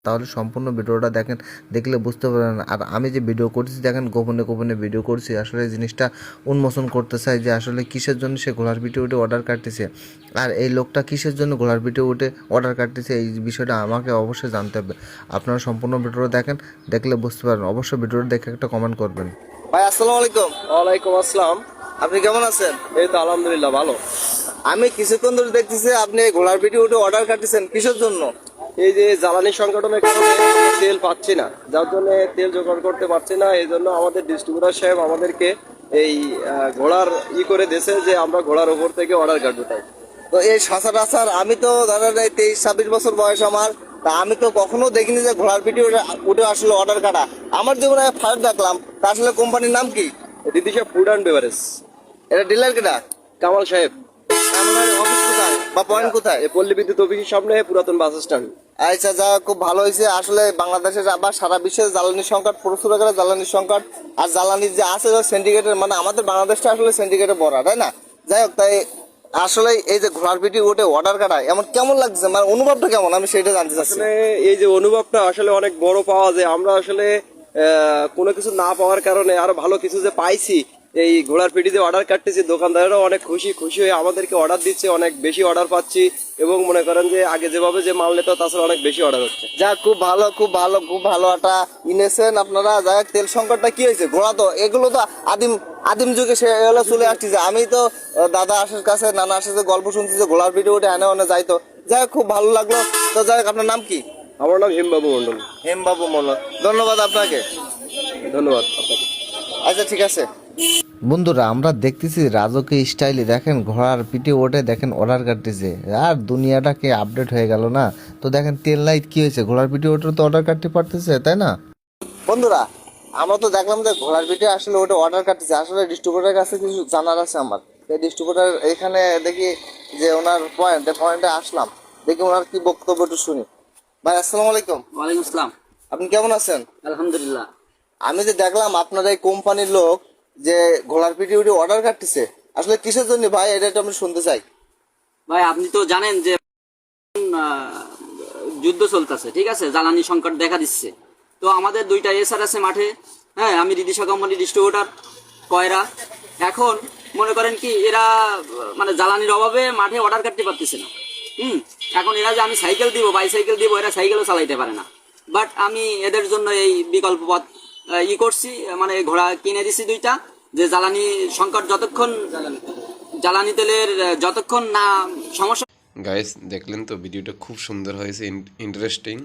তাহলে সম্পূর্ণ ভিডিওটা দেখেন, দেখলে বুঝতে পারবেন। আর আমি যে ভিডিও করছি দেখেন, গোপনে গোপনে ভিডিও করছি, আসলে এই জিনিসটা উন্মোচন করতে চাই যে আসলে কিসের জন্য সে ঘোড়ার পিঠে উঠে অর্ডার কাটতেছে, আর এই লোকটা কিসের জন্য ঘোড়ার পিঠে উঠে অর্ডার কাটতেছে, এই বিষয়টা আমাকে অবশ্যই জানতে হবে। আপনারা সম্পূর্ণ ভিডিওটা দেখেন, দেখলে বুঝতে পারবেন। অবশ্যই ভিডিওটা দেখে একটা কমেন্ট করবেন। ভাই আসসালামু আলাইকুম। ওয়ালাইকুম আসসালাম। আপনি কেমন আছেন? এই তো আলহামদুলিল্লাহ ভালো। আমি কিছুক্ষণ ধরে দেখতেছি আপনি ঘোড়ার পিঠে উঠে অর্ডার কাটতেছেন, কিসের জন্য? এই যে জ্বালানি সংকটনের কারণে তেল পাচ্ছি না, যার জন্য তেল জোগাড় করতে পারছি না। এই জন্য আমাদের ডিস্ট্রিবিউটর সাহেব আমাদেরকে এই ঘোড়ার করে দিয়েছে যে আমরা ঘোড়ার ওপর থেকে অর্ডার কাটবো। তাই তো এই সচরাচর আমি তো ধরেন এই 23-26 বছর বয়স আমার, তা আমি তো কখনো দেখিনি যে ঘোড়ার পিঠে উঠে আসলে অর্ডার কাটা। আমার জীবনে ফার্স্ট দেখলাম। তা আসলে কোম্পানির নাম কি? দিদিশা ফুড অ্যান্ড বেভারেজ। এটা ডিলার কেটা? কামাল সাহেব। আপনার অফিস কোথায় বা পয়েন্ট কোথায়? এই পল্লী বিদ্যুৎ অফিসের সামনে, পুরাতন বাস স্ট্যান্ড। আচ্ছা, যা খুব ভালো হয়েছে। আসলে বাংলাদেশের আবার সারা বিশ্বে জ্বালানির সংকট, প্রচুর আকারে জ্বালানির সংকট। আর জ্বালানির যে আছে সিন্ডিকেটের, মানে আমাদের বাংলাদেশটা আসলে সিন্ডিকেটে ভরা, তাই না? যাই হোক, তাই আসলে এই যে ঘোড়ার পিঠে উঠে অর্ডার কাটা এমন কেমন লাগছে, মানে অনুভবটা কেমন, আমি সেটা জানতে চাচ্ছি। আসলে এই যে অনুভবটা আসলে অনেক বড় পাওয়া যায়। আমরা আসলে কোনো কিছু না পাওয়ার কারণে আরো ভালো কিছু যে পাইছি, এই ঘোড়ার পিঠিতে অর্ডার কাটতেছি, দোকানদারেরাও অনেক খুশি হয়ে আমাদেরকে অর্ডার দিচ্ছে, অনেক বেশি অর্ডার পাচ্ছি। এবং মনে করেন যে আগে যেভাবে যে মাল নিত তাছাড়া অনেক বেশি অর্ডার হচ্ছে। যা খুব ভালো, খুব ভালো, খুব ভালো একটা ইনেছেন আপনারা। যাই হোক, তেল সংকটটা কি হয়েছে? ঘোড়া তো এগুলো তো আদিম আদিম যুগে সে এগুলো চলে আসছে। আমি তো দাদা আসার কাছে, নানা আসার কাছে গল্প শুনছি যে ঘোড়ার পিঠে উঠে এনে ওনে যাইতো। যাই হোক, খুব ভালো লাগলো। তো যাই হোক, আপনার নাম কি? আমার নাম হেমবাবু মন্ডল। হেমবাবু মল্ল, ধন্যবাদ আপনাকে। ধন্যবাদ আপনাকে। আচ্ছা, ঠিক আছে। বন্ধুরা, আমরা দেখতেছি রাজকীয় স্টাইলে দেখেন ঘোড়ার পিঠে ওঠে দেখেন অর্ডার কাটতেছে। আর দুনিয়াটাকে আপডেট হয়ে গেল না? তো দেখেন তেল লাইট কি হয়েছে, ঘোড়ার পিঠে ওঠে তো অর্ডার কাটতে পারতেছে, তাই না? বন্ধুরা, আমরা তো দেখলাম যে ঘোড়ার পিঠে আসলে ওটা অর্ডার কাটতেছে। আসলে ডিস্ট্রিবিউটারের কাছে কিছু জানার আছে আমার। এই ডিস্ট্রিবিউটার এখানে দেখি যে ওনার পয়েন্টে আসলাম, দেখি ওনার কি বক্তব্য একটু শুনি। ভাই আসসালামু আলাইকুম। ওয়ালাইকুম আসসালাম। আপনি কেমন আছেন? আলহামদুলিল্লাহ। আমি যে দেখলাম আপনার এই কোম্পানির লোক যে ঘোড়ার পিঠে উঠে অর্ডার কাটতেছে, আসলে কিসের জন্য ভাই, এটা একটু আমি শুনতে চাই। ভাই আপনি তো জানেন যে যুদ্ধ চলতেছে, ঠিক আছে, জ্বালানি সংকট দেখা দিচ্ছে। তো আমাদের দুইটা এসআর আছে মাঠে। হ্যাঁ, আমি রিদিশা কোম্পানি ডিস্ট্রিবিউটার কয়রা। এখন মনে করেন কি এরা মানে জ্বালানির অভাবে মাঠে অর্ডার কাটতে পারতেছে না। এখন এরা যে আমি সাইকেল দিব, বাইসাইকেল দিব, এরা সাইকেলও চালাইতে পারে না। বাট আমি এদের জন্য এই বিকল্প পথ করছি, মানে ঘোড়া কিনে দিছি দুইটা। যে জ্বালানি সংকট যতক্ষণ, জ্বালানি তেলের যতক্ষণ না সমস্যা। গাইস দেখলেন তো, ভিডিওটা খুব সুন্দর হয়েছে, ইন্টারেস্টিং।